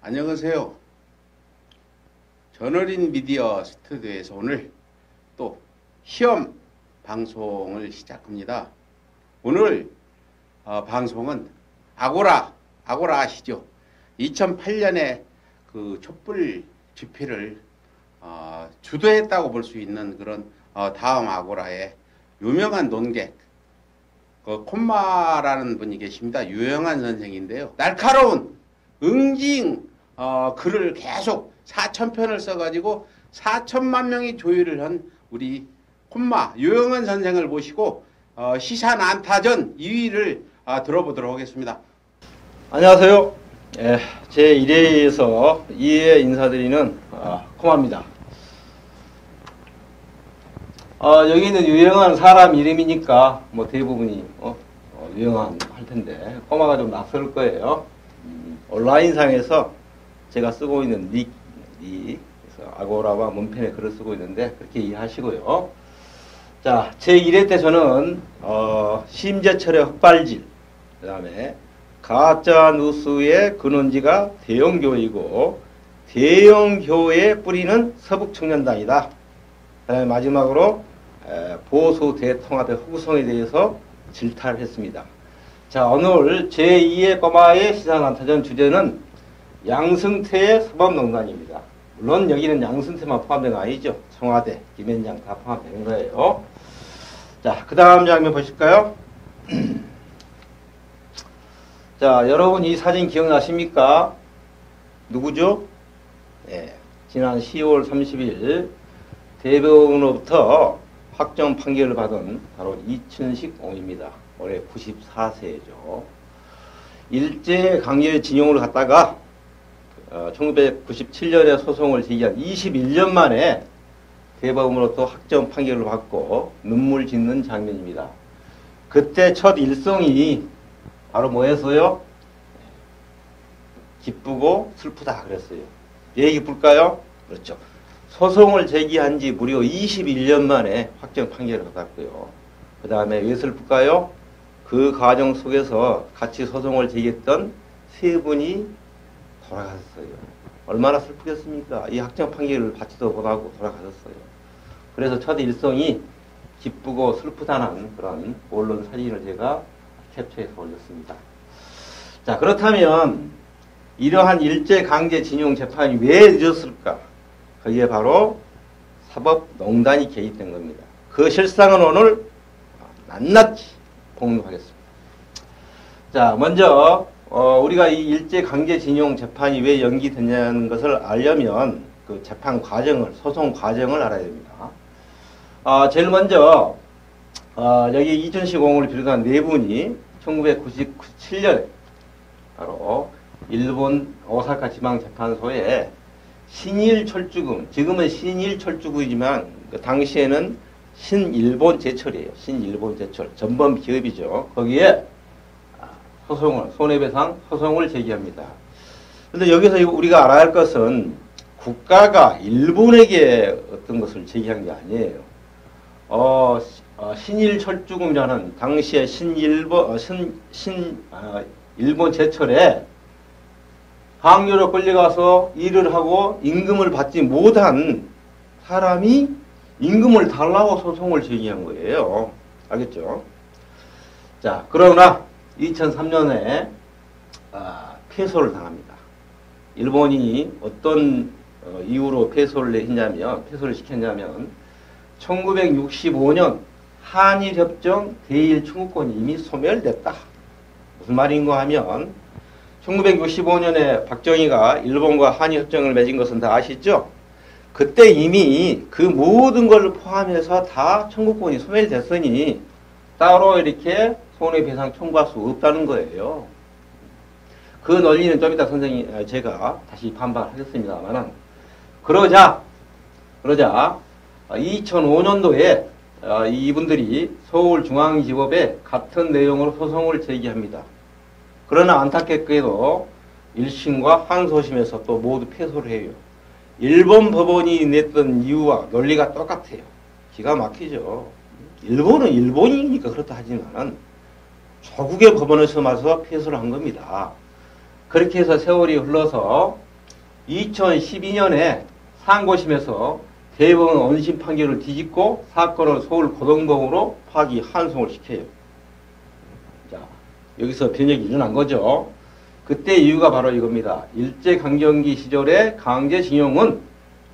안녕하세요. 전어린 미디어 스튜디오에서 오늘 또 시험 방송을 시작합니다. 오늘 방송은 아고라 아시죠? 2008년에 그 촛불 집회를 주도했다고 볼 수 있는 그런 다음 아고라의 유명한 논객 콤마라는 분이 계십니다. 유영한 선생인데요. 날카로운 응징 글을 계속 4,000편을 써가지고 4천만 명이 조회를 한 우리 콤마 유영한 선생을 모시고 시사난타전 2위를 들어보도록 하겠습니다. 안녕하세요. 제 1회에서 2회 인사드리는 콤마입니다. 여기는 유영한 사람 이름이니까 뭐 대부분이 유영한 할 텐데 콤마가 좀 낯설 거예요. 온라인상에서 제가 쓰고 있는 그래서 아고라와 문펜에 글을 쓰고 있는데 그렇게 이해하시고요. 자, 제 1회 때 저는 심재철의 헛발질, 그 다음에 가짜 뉴스의 근원지가 대형교회이고 대형교회의 뿌리는 서북청년단이다. 그 다음에 마지막으로 보수 대통합의 허구성에 대해서 질타를 했습니다. 자, 오늘 제2의 꼬마의 시사난타전 주제는 양승태의 사법농단입니다. 물론 여기는 양승태만 포함된 거 아니죠. 청와대, 김현장 다 포함되는 거예요. 자, 그 다음 장면 보실까요? 자, 여러분 이 사진 기억나십니까? 누구죠? 지난 10월 30일 대법원으로부터 확정 판결을 받은 바로 이춘식 옹입니다. 올해 94세죠. 일제강제징용을 갔다가 1997년에 소송을 제기한 21년 만에 대법원으로부터 확정 판결을 받고 눈물 짓는 장면입니다. 그때 첫 일성이 바로 뭐였어요? 기쁘고 슬프다 그랬어요. 왜 기쁠까요? 그렇죠. 소송을 제기한 지 무려 21년 만에 확정 판결을 받았고요. 그 다음에 왜 슬플까요? 그 과정 속에서 같이 소송을 제기했던 세 분이 돌아가셨어요. 얼마나 슬프겠습니까? 이 확정 판결을 받지도 못하고 돌아가셨어요. 그래서 첫 일성이 기쁘고 슬프다는 그런 언론 사진을 제가 캡처해서 올렸습니다. 자, 그렇다면 이러한 일제강제징용 재판이 왜 늦었을까? 거기에 바로 사법농단이 개입된 겁니다. 그 실상은 오늘 낱낱이 폭로하겠습니다. 자, 먼저 우리가 이 일제강제징용 재판이 왜 연기됐냐는 것을 알려면 그 재판 과정을, 소송 과정을 알아야 됩니다. 제일 먼저 여기 이춘식 옹을 비롯한 네 분이 1997년에 바로 일본 오사카 지방재판소에 신일철주금, 지금은 신일철주금이지만 그 당시에는 신일본제철이에요. 신일본제철 전범 기업이죠. 거기에 소송을, 손해배상 소송을 제기합니다. 그런데 여기서 우리가 알아야 할 것은 국가가 일본에게 어떤 것을 제기한 게 아니에요. 신일철주금이라는 당시에 일본 제철에 항요로 끌려가서 일을 하고 임금을 받지 못한 사람이 임금을 달라고 소송을 제기한 거예요. 알겠죠? 자, 그러나 2003년에 패소를 당합니다. 일본이 어떤 이유로 패소를 시켰냐면 1965년 한일협정 대일 청구권이 이미 소멸됐다. 무슨 말인가 하면 1965년에 박정희가 일본과 한일협정을 맺은 것은 다 아시죠? 그때 이미 그 모든 걸 포함해서 다 청구권이 소멸됐으니 따로 이렇게 손해배상 청구할 수 없다는 거예요. 그 논리는 좀 이따 선생님 제가 다시 반박하겠습니다만 그러자 2005년도에 이분들이 서울중앙지법에 같은 내용으로 소송을 제기합니다. 그러나 안타깝게도 1심과 항소심에서 또 모두 패소를 해요. 일본 법원이 냈던 이유와 논리가 똑같아요. 기가 막히죠. 일본은 일본이니까 그렇다 하지만 조국의 법원에서 맞서 패소를 한 겁니다. 그렇게 해서 세월이 흘러서 2012년에 상고심에서 대법원 원심 판결을 뒤집고 사건을 서울 고등법으로 파기 환송을 시켜요. 자, 여기서 변혁이 일어난 거죠. 그때 이유가 바로 이겁니다. 일제강점기 시절의 강제징용은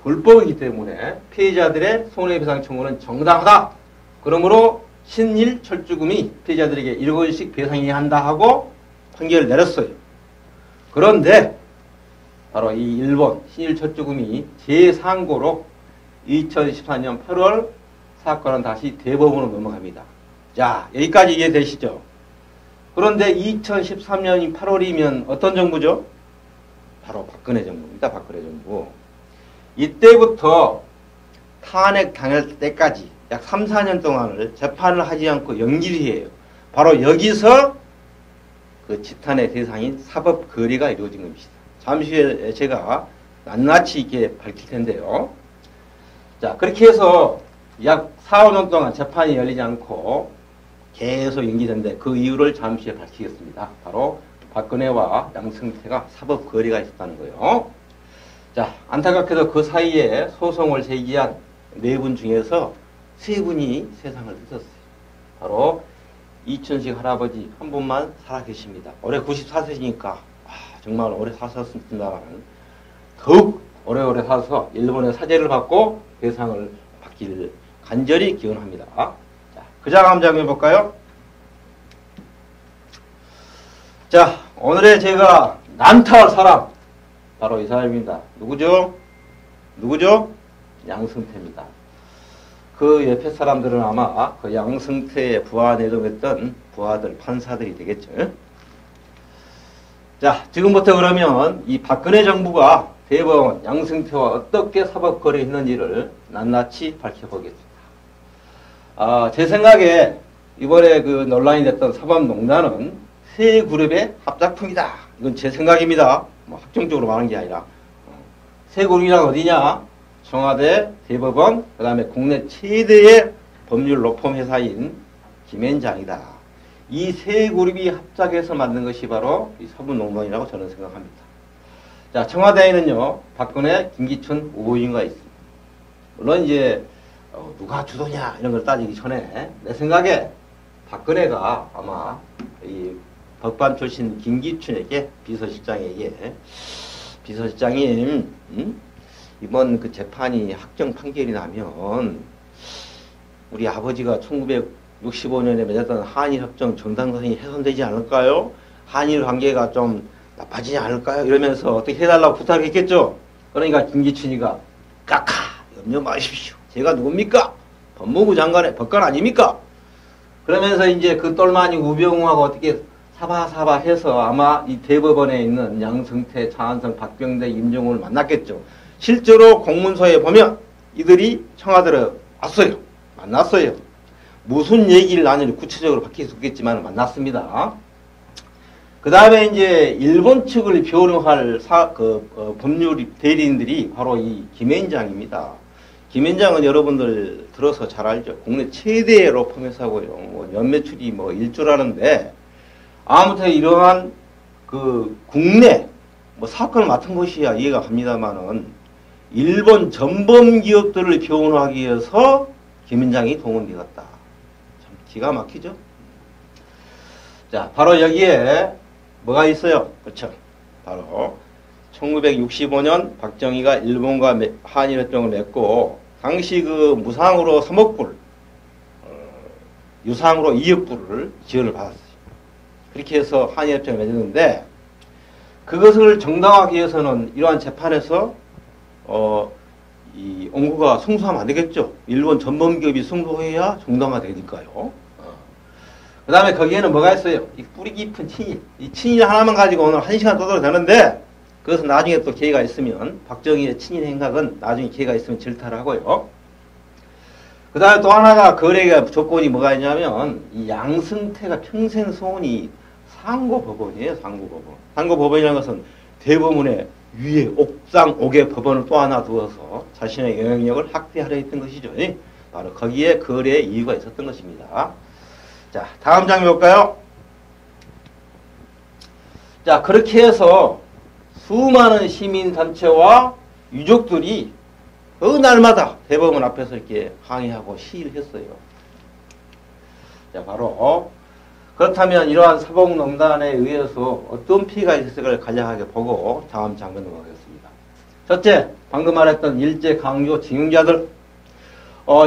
불법이기 때문에 피해자들의 손해배상 청구는 정당하다. 그러므로 신일 철주금이 피해자들에게 1원씩 배상해야 한다 하고 판결을 내렸어요. 그런데 바로 이 일본 신일 철주금이 제3고로 2014년 8월 사건은 다시 대법원으로 넘어갑니다. 자, 여기까지 이해되시죠? 그런데 2013년 8월이면 어떤 정부죠? 바로 박근혜 정부입니다. 박근혜 정부. 이때부터 탄핵 당할 때까지 약 3, 4년 동안을 재판을 하지 않고 연기를 해요. 바로 여기서 그 집탄의 대상인 사법거래가 이루어진 겁니다. 잠시 후에 제가 낱낱이 이렇게 밝힐 텐데요. 자, 그렇게 해서 약 4, 5년 동안 재판이 열리지 않고 계속 연기된데 그 이유를 잠시 후에 밝히겠습니다. 바로 박근혜와 양승태가 사법거래가 있었다는 거예요. 자, 안타깝게도 그 사이에 소송을 제기한 4분 중에서 3분이 세상을 떠났어요. 바로 이춘식 할아버지 한 분만 살아계십니다. 올해 94세니까 정말 오래 사셨습니다만 더욱 오래오래 사서 일본의 사죄를 받고 배상을 받기를 간절히 기원합니다. 자, 그 장 한번 해볼까요? 자, 오늘의 제가 난타할 사람 바로 이 사람입니다. 누구죠? 누구죠? 양승태입니다. 그 옆에 사람들은 아마 그 양승태의 부하 내동했던 부하들, 판사들이 되겠죠. 자, 지금부터 그러면 이 박근혜 정부가 대법원 양승태와 어떻게 사법거래했는지를 낱낱이 밝혀보겠습니다. 제 생각에 이번에 그 논란이 됐던 사법농단은 세 그룹의 합작품이다. 이건 제 생각입니다. 뭐 확정적으로 말하는 게 아니라. 세 그룹이란 어디냐? 청와대, 대법원, 그 다음에 국내 최대의 법률 로펌 회사인 김앤장이다. 이 세 그룹이 합작해서 만든 것이 바로 이 사법농단이라고 저는 생각합니다. 자, 청와대에는요, 박근혜, 김기춘, 우호인가 있습니다. 물론 이제 누가 주도냐 이런 걸 따지기 전에 내 생각에 박근혜가 아마 이 법관 출신 김기춘에게 비서실장님, 이번 그 재판이 확정 판결이 나면 우리 아버지가 1965년에 맺었던 한일협정 정당선이 훼손되지 않을까요? 한일 관계가 좀 나빠지지 않을까요? 이러면서 어떻게 해달라고 부탁을 했겠죠? 그러니까 김기춘이가 까카 염려 마십시오. 제가 누굽니까? 법무부 장관의 법관 아닙니까? 그러면서 이제 그 똘마니 우병우하고 어떻게 사바사바 해서 아마 이 대법원에 있는 양승태, 차한성, 박병대, 임종훈을 만났겠죠. 실제로 공문서에 보면 이들이 청와대로 왔어요. 만났어요. 무슨 얘기를 나눌지 구체적으로 밝힐 수 없겠지만 만났습니다. 그 다음에 이제 일본 측을 변호할 법률 대리인들이 바로 이 김앤장입니다. 김앤장은 여러분들 들어서 잘 알죠. 국내 최대의 로펌 회사고요. 뭐 연매출이 뭐 1조 라는데 아무튼 이러한 그 국내 뭐 사건을 맡은 것이야 이해가 갑니다만은 일본 전범 기업들을 변호하기 위해서 김앤장이 동원되었다. 참 기가 막히죠. 자, 바로 여기에 뭐가 있어요? 그렇죠. 바로 1965년 박정희가 일본과 한일협정을 맺고 당시 그 무상으로 3억 불, 유상으로 2억 불을 지원을 받았어요. 그렇게 해서 한일협정을 맺었는데 그것을 정당화하기 위해서는 이러한 재판에서 이 원고가 승소하면 안 되겠죠. 일본 전범기업이 승소해야 정당화되니까요. 그 다음에 거기에는 뭐가 있어요? 이 뿌리 깊은 친일. 이 친일 하나만 가지고 오늘 1시간 떠들어도 되는데 그것은 나중에 또 기회가 있으면 박정희의 친일 행각은 나중에 기회가 있으면 질타를 하고요. 그 다음에 또 하나가 거래가 조건이 뭐가 있냐면 이 양승태가 평생 소원이 상고법원이에요. 상고법원. 상고법원이라는 것은 대법원의 위에 옥상 옥의 법원을 또 하나 두어서 자신의 영향력을 확대하려 했던 것이죠. 바로 거기에 거래의 이유가 있었던 것입니다. 자, 다음 장 볼까요? 자, 그렇게 해서 수많은 시민단체와 유족들이 그 날마다 대법원 앞에서 이렇게 항의하고 시위를 했어요. 자, 바로 그렇다면 이러한 사법농단에 의해서 어떤 피해가 있을까를 간략하게 보고 다음 장면 넘어가겠습니다. 첫째, 방금 말했던 일제강조 징용자들.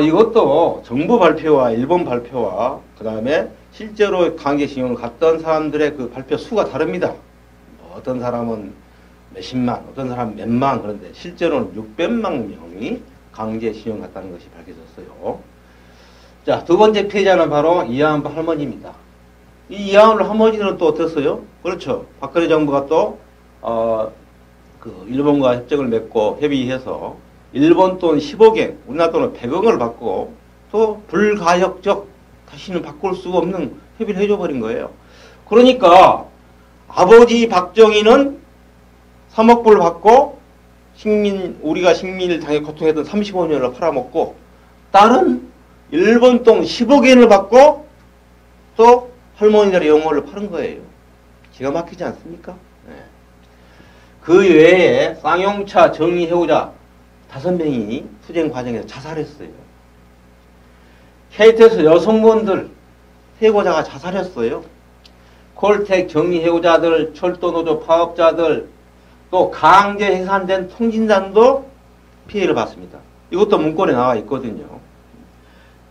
이것도 정부 발표와 일본 발표와 그 다음에 실제로 강제징용을 갔던 사람들의 그 발표 수가 다릅니다. 어떤 사람은 몇십만, 어떤 사람은 몇만, 그런데 실제로는 600만 명이 강제징용 갔다는 것이 밝혀졌어요. 자, 두 번째 피해자는 바로 이하은부 할머니입니다. 이 이하은부 할머니는 또 어땠어요? 그렇죠. 박근혜 정부가 또, 그 일본과 협정을 맺고 협의해서 일본 돈 10억엔, 우리나라 돈은 100억을 받고 또 불가역적 다시는 바꿀 수가 없는 협의를 해줘버린 거예요. 그러니까 아버지 박정희는 3억 불 받고 우리가 식민을 당해 고통했던 35년을 팔아먹고 딸은 일본 돈 10억엔을 받고 또 할머니들의 영혼을 파는 거예요. 기가 막히지 않습니까? 네. 그 외에 쌍용차 정의해오자 5명이 투쟁 과정에서 자살했어요. KT에서 여성분들 해고자가 자살했어요. 콜텍 정의해고자들, 철도노조 파업자들, 또 강제 해산된 통진단도 피해를 봤습니다. 이것도 문건에 나와 있거든요.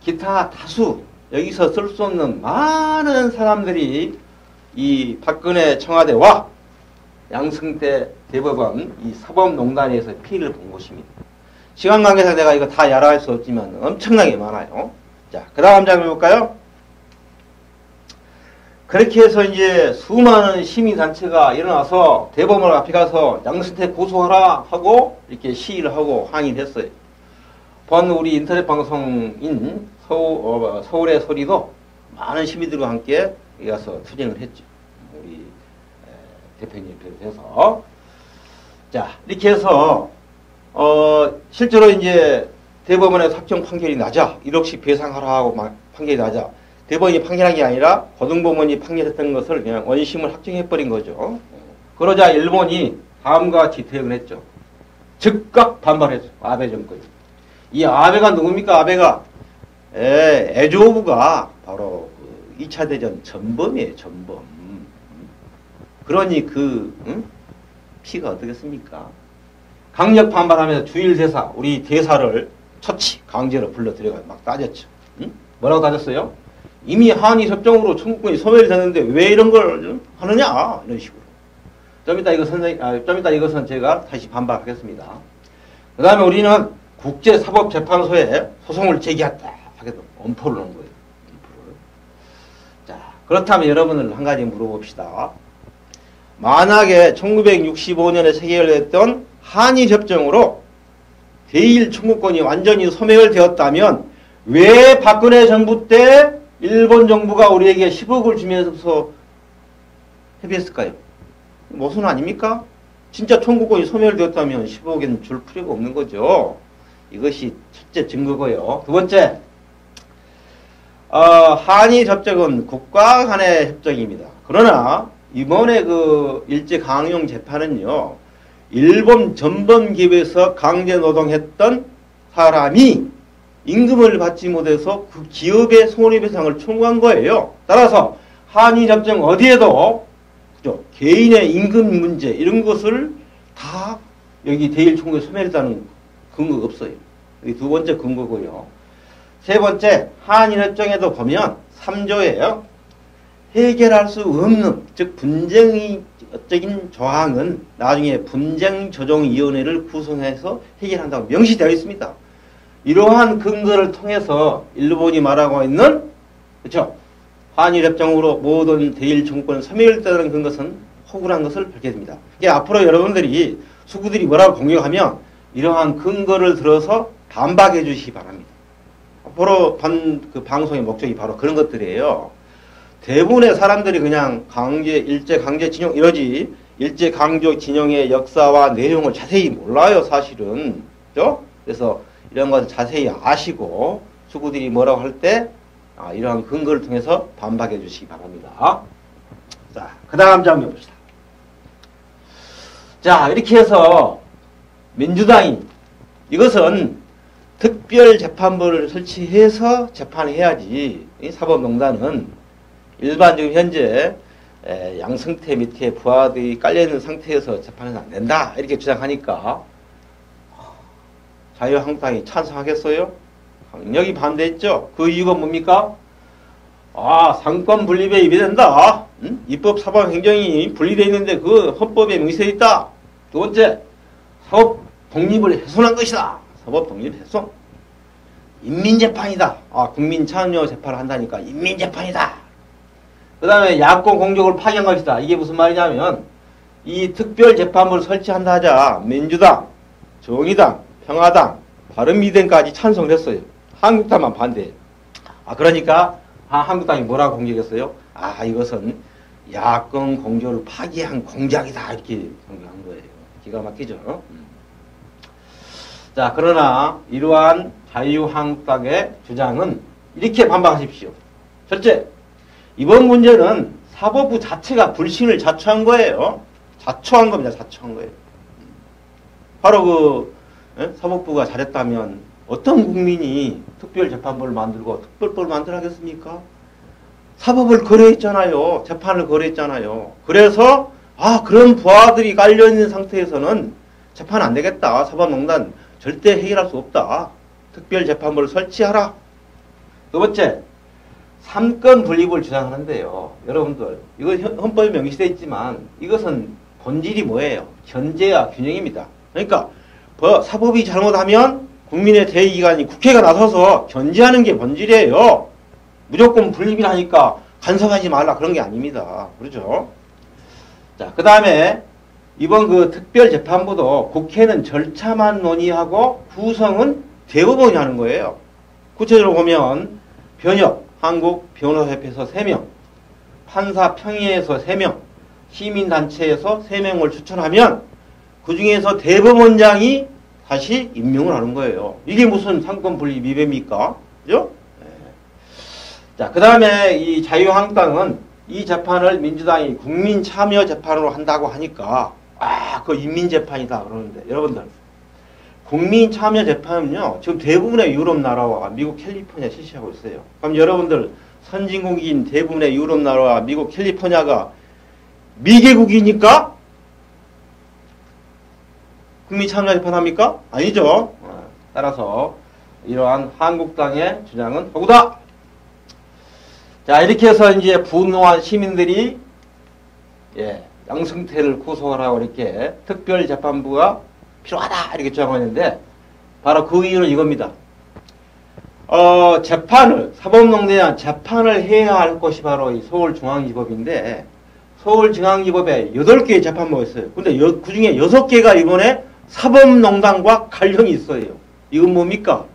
기타 다수 여기서 쓸 수 없는 많은 사람들이 이 박근혜 청와대와 양승태 대법원 이 사법농단에서 피해를 본 것입니다. 시간 관계상 내가 이거 다 야라할 수 없지만 엄청나게 많아요. 자, 그 다음 장면 볼까요? 그렇게 해서 이제 수많은 시민단체가 일어나서 대법원 앞에 가서 양승태 고소하라 하고 이렇게 시위를 하고 항의를 했어요. 본 우리 인터넷 방송인 서울의 소리도 많은 시민들과 함께 여기 가서 투쟁을 했죠. 우리 대표님 비롯해서. 자, 이렇게 해서 실제로 이제 대법원에서 확정 판결이 나자 1억씩 배상하라 하고 판결이 나자 대법원이 판결한 게 아니라 고등법원이 판결했던 것을 그냥 원심을 확정해버린 거죠. 그러자 일본이 다음과 같이 대응을 했죠. 즉각 반발했죠. 아베 정권이. 이 아베가 누굽니까? 아베가 애조부가 바로 그 2차 대전 전범이에요. 전범. 그러니 피가 어떻겠습니까? 강력 반발하면서 주일 대사, 우리 대사를 처치, 강제로 불러들여가 막 따졌죠. 응? 뭐라고 따졌어요? 이미 한일 협정으로 청구권이 소멸이 됐는데 왜 이런 걸 하느냐? 이런 식으로. 좀 이따 이것은 제가 다시 반발하겠습니다. 그 다음에 우리는 국제사법재판소에 소송을 제기했다. 하겠다. 엄포를 넣은 거예요. 엄포를. 자, 그렇다면 여러분을 한 가지 물어봅시다. 만약에 1965년에 체결됐던 한일협정으로 대일 청구권이 완전히 소멸되었다면 왜 박근혜 정부 때 일본 정부가 우리에게 10억을 주면서 협의했을까요? 모순 아닙니까? 진짜 청구권이 소멸되었다면 10억엔 줄 필요가 없는 거죠. 이것이 첫째 증거고요. 두 번째, 한일협정은 국가 간의 협정입니다. 그러나 이번에 그 일제강용 재판은요, 일본 전범기업에서 강제노동했던 사람이 임금을 받지 못해서 그 기업의 손해배상을 청구한 거예요. 따라서 한일협정 어디에도 그죠? 개인의 임금 문제 이런 것을 다 여기 대일 청구에 소멸했다는 근거가 없어요. 이게 두 번째 근거고요. 세 번째, 한일협정에도 보면 3조예요. 해결할 수 없는, 즉 분쟁적인 조항은 나중에 분쟁조정위원회를 구성해서 해결한다고 명시되어 있습니다. 이러한 근거를 통해서 일본이 말하고 있는 그렇죠? 한일협정으로 모든 대일 청구권을 소멸했다는 그것은 허구란 것을 밝게 됩니다. 이게 앞으로 여러분들이 수구들이 뭐라고 공격하면 이러한 근거를 들어서 반박해 주시기 바랍니다. 앞으로 그 방송의 목적이 바로 그런 것들이에요. 대부분의 사람들이 그냥 일제 강제 진용 이러지 일제 강조 진용의 역사와 내용을 자세히 몰라요, 사실은. 그죠? 그래서 이런 것을 자세히 아시고 수구들이 뭐라고 할 때 이러한 근거를 통해서 반박해 주시기 바랍니다. 자, 그 다음 장면 봅시다. 자, 이렇게 해서 민주당이 이것은 특별재판부를 설치해서 재판을 해야지, 이 사법농단은 일반적으로 현재 양승태 밑에 부하들이 깔려있는 상태에서 재판은 안 된다 이렇게 주장하니까 자유한국당이 찬성하겠어요? 강력히 반대했죠. 그 이유가 뭡니까? 상권 분립에 위배된다. 응? 입법, 사법, 행정이 분리되어 있는데 그 헌법에 명시되어 있다. 두 번째, 사법 독립을 훼손한 것이다. 사법 독립 훼손. 인민재판이다. 국민 참여 재판을 한다니까 인민재판이다. 그 다음에 야권 공적을 파기한 것이다. 이게 무슨 말이냐면 이 특별재판부를 설치한다 하자 민주당, 정의당, 평화당, 바른미래당까지 찬성을 했어요. 한국당만 반대해요. 그러니까 한국당이 뭐라고 공격했어요? 이것은 야권 공조를 파기한 공작이다 이렇게 공격한 거예요. 기가 막히죠. 자, 그러나 이러한 자유한국당의 주장은 이렇게 반박하십시오. 첫째, 이번 문제는 사법부 자체가 불신을 자초한 거예요. 자초한 겁니다. 자초한 거예요. 바로 사법부가 잘했다면 어떤 국민이 특별재판부를 만들고 특별법을 만들어 하겠습니까? 사법을 거래했잖아요. 재판을 거래했잖아요. 그래서 그런 부하들이 깔려있는 상태에서는 재판 안 되겠다. 사법농단 절대 해결할 수 없다. 특별재판부를 설치하라. 두 번째, 삼권 분립을 주장하는데요. 여러분들, 이거 헌법에 명시되어 있지만 이것은 본질이 뭐예요? 견제와 균형입니다. 그러니까 사법이 잘못하면 국민의 대의기관이 국회가 나서서 견제하는 게 본질이에요. 무조건 분립이라니까 간섭하지 말라 그런 게 아닙니다. 그렇죠? 자, 그 다음에 이번 그 특별재판부도 국회는 절차만 논의하고 구성은 대법원이 하는 거예요. 구체적으로 보면 변협, 한국변호사협회에서 3명, 판사평의회에서 3명, 시민단체에서 3명을 추천하면 그 중에서 대법원장이 다시 임명을 하는 거예요. 이게 무슨 상권분립 위배입니까? 그죠? 자, 그 다음에 이 자유한국당은 이 재판을 민주당이 국민참여재판으로 한다고 하니까 그 인민재판이다 그러는데 여러분들 국민참여재판은요 지금 대부분의 유럽 나라와 미국 캘리포니아 실시하고 있어요. 그럼 여러분들 선진국인 대부분의 유럽 나라와 미국 캘리포니아가 미개국이니까 국민참여재판 합니까? 아니죠. 따라서 이러한 한국당의 주장은 허구다. 자, 이렇게 해서 이제 분노한 시민들이 양승태를 구속하라고 이렇게 특별재판부가 필요하다 이렇게 주장하는데 바로 그 이유는 이겁니다. 사법농단에 재판을 해야 할 것이 바로 이 서울중앙지법인데 서울중앙지법에 8개의 재판부가 있어요. 근데 그 중에 6개가 이번에 사법농단과 관련이 있어요. 이건 뭡니까?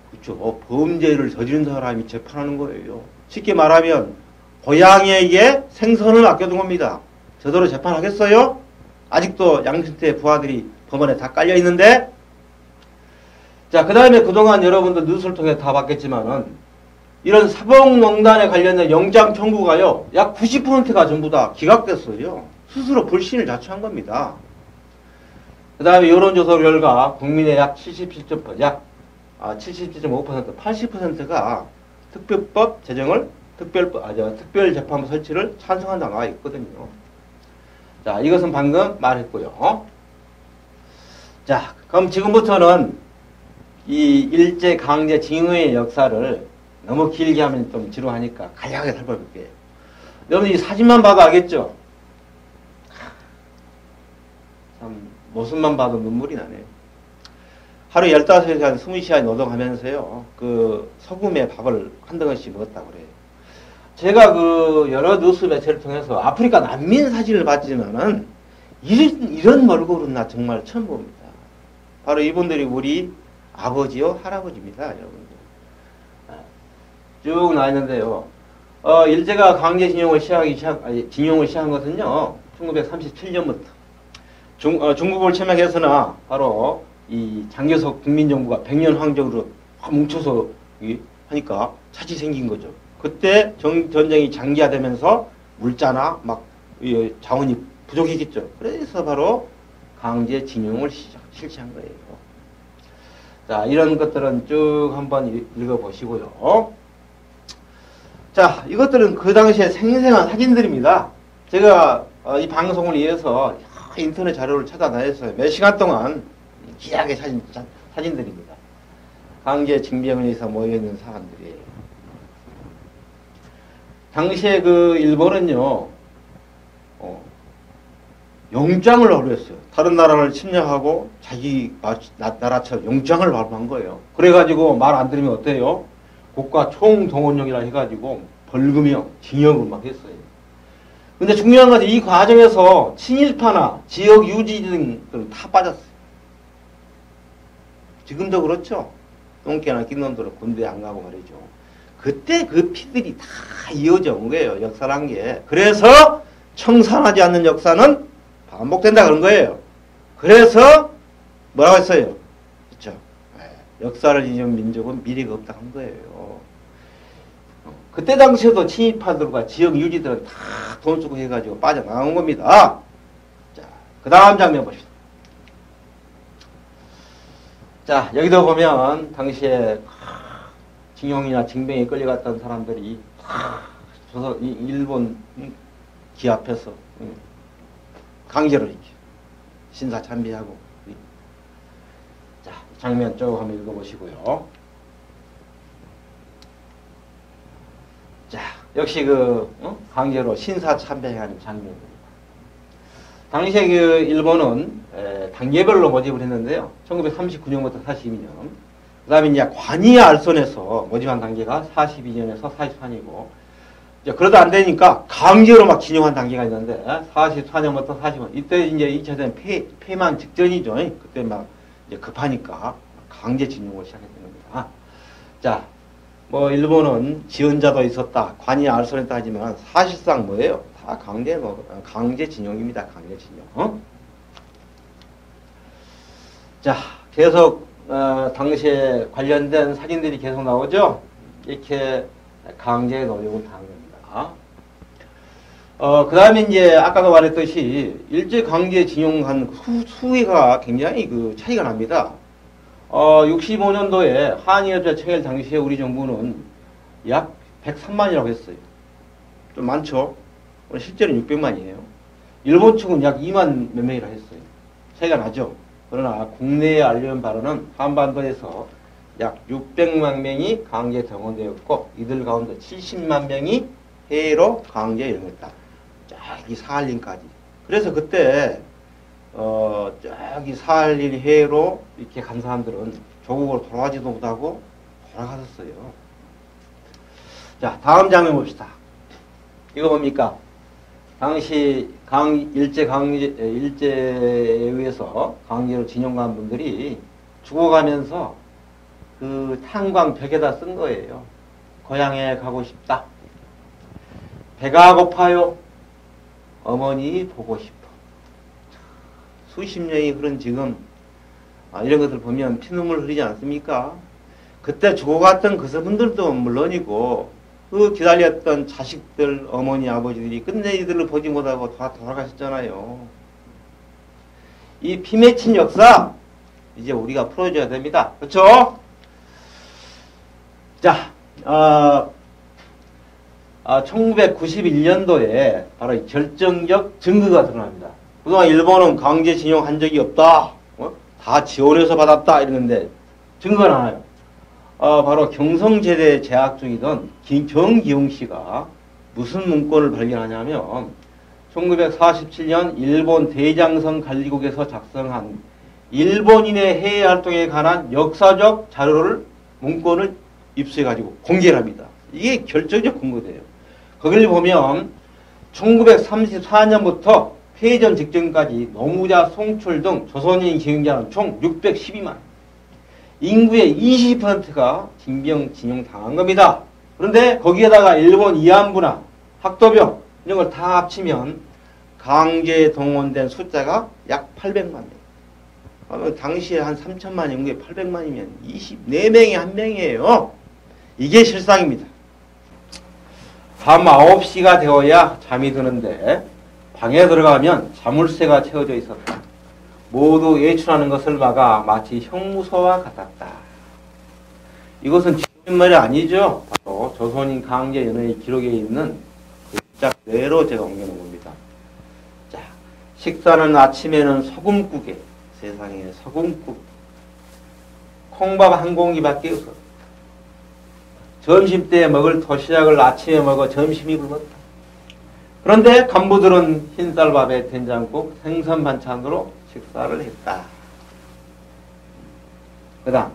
그렇죠. 범죄를 저지른 사람이 재판하는 거예요. 쉽게 말하면 고양이에게 생선을 아껴둔 겁니다. 저대로 재판하겠어요? 아직도 양승태 부하들이 법원에 다 깔려있는데 자, 그 다음에 그동안 여러분들 뉴스를 통해 다 봤겠지만은 이런 사법농단에 관련된 영장 청구가요 약 90%가 전부 다 기각됐어요. 스스로 불신을 자초한 겁니다. 그 다음에 여론조사 결과 국민의 약 77.5%, 80%가 특별법 제정을 특별재판부 설치를 찬성한다고 나와 있거든요. 자, 이것은 방금 말했고요. 자, 그럼 지금부터는 이 일제강제징용의 역사를 너무 길게 하면 좀 지루하니까 간략하게 살펴볼게요. 여러분 이 사진만 봐도 알겠죠? 참 모습만 봐도 눈물이 나네요. 하루 15시간, 20시간 노동하면서요, 그 소금에 밥을 한 덩어리씩 먹었다고 그래요. 제가 그 여러 뉴스 매체를 통해서 아프리카 난민 사진을 봤지만은 이런 얼굴은 나 정말 처음 봅니다. 바로 이분들이 우리 아버지요, 할아버지입니다, 여러분들. 쭉 나와 있는데요. 일제가 강제징용을 시작한 것은요, 1937년부터 중국을 침략해서나 바로 이 장교석 국민정부가 100년 항쟁으로 뭉쳐서 하니까 차질이 생긴 거죠. 그때 전쟁이 장기화되면서 물자나 막 자원이 부족했겠죠. 그래서 바로 강제징용을 실시한 거예요. 자, 이런 것들은 쭉 한번 읽어보시고요. 자, 이것들은 그 당시에 생생한 사진들입니다. 제가 이 방송을 위해서 인터넷 자료를 찾아다녔어요. 몇 시간 동안 기하게 사진들입니다. 강제징병에 의해서 모여있는 사람들이에요. 당시에 그 일본은요, 영장을 발부했어요. 다른 나라를 침략하고 자기 나라처럼 영장을 발부한 거예요. 그래가지고 말 안 들으면 어때요? 국가 총동원령이라 해가지고 벌금형, 징역을 막 했어요. 근데 중요한 것은 이 과정에서 친일파나 지역 유지 등들은 다 빠졌어요. 지금도 그렇죠. 똥개나 낀놈들은 군대 안 가고 말이죠. 그때 그 피들이 다 이어져 온 거예요. 역사란 게. 그래서 청산하지 않는 역사는 반복된다 그런 거예요. 그래서 뭐라고 했어요? 그렇죠. 역사를 잊은 민족은 미래가 없다 한 거예요. 그때 당시에도 친일파들과 지역 유지들은 다 돈 쓰고 해가지고 빠져나온 겁니다. 자, 그 다음 장면 봅시다. 자, 여기도 보면 당시에 징용이나 징병에 끌려갔던 사람들이 일본 기 앞에서 강제로 이렇게 신사 참배하고. 자, 장면 쭉 한번 읽어보시고요. 자, 역시 강제로 신사 참배하는 장면입니다. 당시에 그 일본은 단계별로 모집을 했는데요. 1939년부터 42년. 그 다음에 이제 관이 알선에서 모집한 단계가 42년에서 44년이고, 그러다 안 되니까 강제로 막 진용한 단계가 있는데, 44년부터 45년. 이때 이제 2차 대전 폐만 직전이죠. 그때 막 이제 급하니까 강제 진용을 시작했던 겁니다. 자, 뭐 일본은 지원자도 있었다, 관이 알선했다 하지만 사실상 뭐예요? 다 강제 진용입니다. 강제 진용. 자, 계속 당시에 관련된 사진들이 계속 나오죠. 이렇게 강제 노역을 당한 겁니다. 그 다음에 이제 아까도 말했듯이 일제 강제 진용한 수위가 굉장히 그 차이가 납니다. 65년도에 한일협정 체결 당시에 우리 정부는 약 103만이라고 했어요. 좀 많죠? 실제로는 600만이에요. 일본 측은 약 2만 몇 명이라 했어요. 차이가 나죠? 그러나 국내에 알려진 바로는 한반도에서 약 600만 명이 강제 동원되었고, 이들 가운데 70만 명이 해외로 강제 영입했다. 저기 사할린까지. 그래서 그때 저기 사할린 해외로 이렇게 간 사람들은 조국으로 돌아가지도 못하고 돌아가셨어요. 자, 다음 장면 봅시다. 이거 뭡니까? 당시 일제에 의해서 강제로 징용간 분들이 죽어가면서 그 탄광 벽에다 쓴 거예요. 고향에 가고 싶다. 배가 고파요. 어머니 보고 싶어. 수십 년이 흐른 지금 이런 것들 보면 피눈물 흐르지 않습니까? 그때 죽어갔던 그 분들도 물론이고 그 기다렸던 자식들, 어머니, 아버지들이 끝내 이들을 보지 못하고 다 돌아가셨잖아요. 이 피 맺힌 역사 이제 우리가 풀어줘야 됩니다. 그렇죠? 자, 1991년도에 바로 결정적 증거가 드러납니다. 그동안 일본은 강제징용한 적이 없다. 다 지원해서 받았다. 이러는데 증거가 나와요. 바로 경성제대에 재학 중이던 정기용 씨가 무슨 문건을 발견하냐면 1947년 일본 대장성 관리국에서 작성한 일본인의 해외 활동에 관한 역사적 자료를 문건을 입수해가지고 공개를 합니다. 이게 결정적 근거돼요. 거기를 보면 1934년부터 폐전 직전까지 노무자, 송출 등 조선인 징용자는 총 612만. 인구의 20%가 징병, 진용 당한 겁니다. 그런데 거기에다가 일본 위안부나 학도병 이런 걸 다 합치면 강제 동원된 숫자가 약 800만 명. 당시에 한 3천만 인구에 800만이면 24명에 1명이에요. 이게 실상입니다. 밤 9시가 되어야 잠이 드는데 방에 들어가면 자물쇠가 채워져 있었다. 모두 외출하는 것을 막아 마치 형무소와 같았다. 이것은 지금 말이 아니죠. 바로 조선인 강제 연회의 기록에 있는 그 시작대로 제가 옮겨놓은 겁니다. 자, 식사는 아침에는 소금국에, 세상에 소금국, 콩밥 한 공기밖에 없었다. 점심때 먹을 도시락을 아침에 먹어 점심이 굶었다. 그런데 간부들은 흰쌀밥에 된장국, 생선 반찬으로 식사를 했다. 그 다음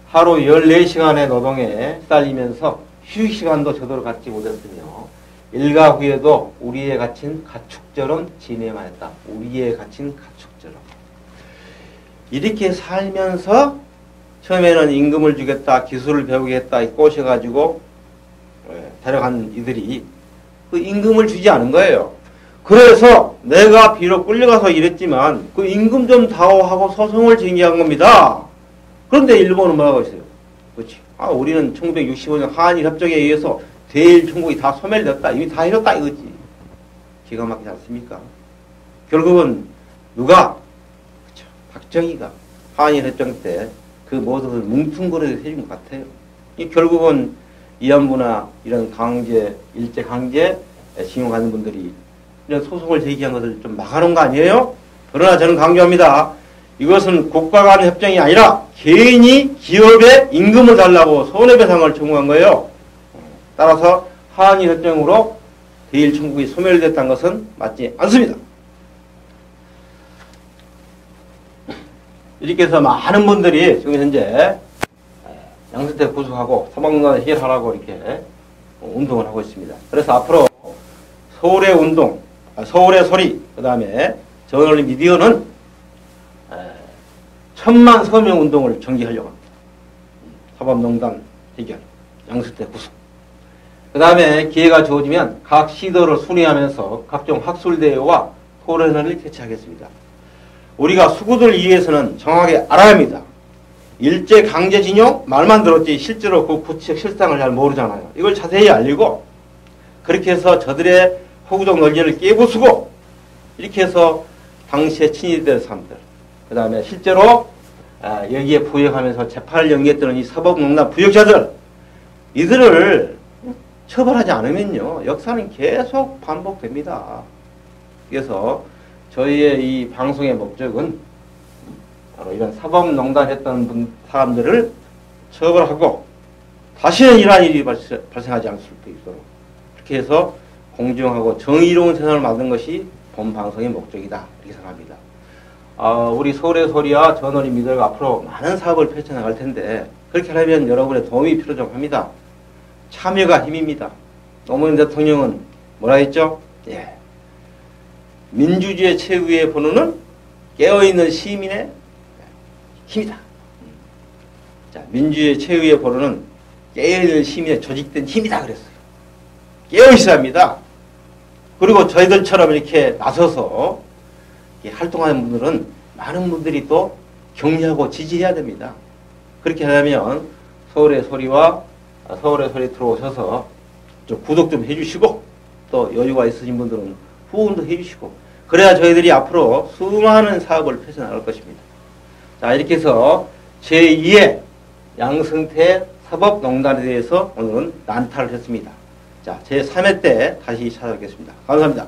하루 14시간의 노동에 시달리면서 휴식시간도 제대로 갖지 못했으며 일가 후에도 우리에 갇힌 가축처럼 지내만 했다. 우리에 갇힌 가축처럼. 이렇게 살면서 처음에는 임금을 주겠다, 기술을 배우겠다 꼬셔가지고 데려간 이들이 그 임금을 주지 않은 거예요. 그래서 내가 비록 끌려가서 일했지만 그 임금 좀 다오하고 소송을 제기한 겁니다. 그런데 일본은 뭐라고 했어요? 그렇지. 우리는 1965년 한일 협정에 의해서 대일 중국이 다 소멸됐다. 이미 다 해줬다 이거지. 기가 막히지 않습니까? 결국은 누가? 그렇죠. 박정희가 한일 협정 때 그 모든 것을 뭉퉁거려서 해준 것 같아요. 결국은 위안부나 이런 강제, 일제 강제 징용하는 분들이 이런 소송을 제기한 것을 좀 막아놓은 거 아니에요? 그러나 저는 강조합니다. 이것은 국가 간 협정이 아니라 개인이 기업에 임금을 달라고 손해배상을 청구한 거예요. 따라서 한일 협정으로 대일 청국이 소멸됐다는 것은 맞지 않습니다. 이렇게 해서 많은 분들이 지금 현재 양승태 구속하고 사법농단을 해결하라고 이렇게 운동을 하고 있습니다. 그래서 앞으로 서울의 운동, 서울의 소리, 그 다음에 저널리 미디어는 1000만 서명 운동을 전개하려고 합니다. 사법농단 해결, 양승태 구속. 그 다음에 기회가 주어지면 각 시도를 순회하면서 각종 학술대회와 토론회를 개최하겠습니다. 우리가 수구들 위해서는 정확하게 알아야 합니다. 일제 강제징용 말만 들었지 실제로 그 구체적 실상을 잘 모르잖아요. 이걸 자세히 알리고 그렇게 해서 저들의 허구적 논리를 깨부수고 이렇게 해서 당시에 친일된 사람들 그 다음에 실제로 여기에 부역하면서 재판을 연기했던 이 사법농단 부역자들 이들을 처벌하지 않으면요 역사는 계속 반복됩니다. 그래서 저희의 이 방송의 목적은 바로 이런 사법농단했던 사람들을 처벌하고 다시는 이러한 일이 발생하지 않을 수 있도록 그렇게 해서 공정하고 정의로운 세상을 만드는 것이 본 방송의 목적이다 이렇게 생각합니다. 우리 서울의 소리와 저널리 미디어가 앞으로 많은 사업을 펼쳐나갈 텐데 그렇게 하려면 여러분의 도움이 필요합니다. 참여가 힘입니다. 노무현 대통령은 뭐라 했죠? 예. 민주주의 최후의 번호는 깨어있는 시민의 힘이다. 자, 민주주의 최후의 번호는 깨어있는 시민의 조직된 힘이다 그랬어요. 깨어있어야 합니다. 그리고 저희들처럼 이렇게 나서서 이렇게 활동하는 분들은 많은 분들이 또 격려하고 지지해야 됩니다. 그렇게 하려면 서울의 소리와 서울의 소리 들어오셔서 좀 구독 좀 해주시고 또 여유가 있으신 분들은 후원도 해주시고 그래야 저희들이 앞으로 수많은 사업을 펼쳐나갈 것입니다. 자 이렇게 해서 제2의 양승태 사법농단에 대해서 오늘은 난타를 했습니다. 자 제3회 때 다시 찾아뵙겠습니다. 감사합니다.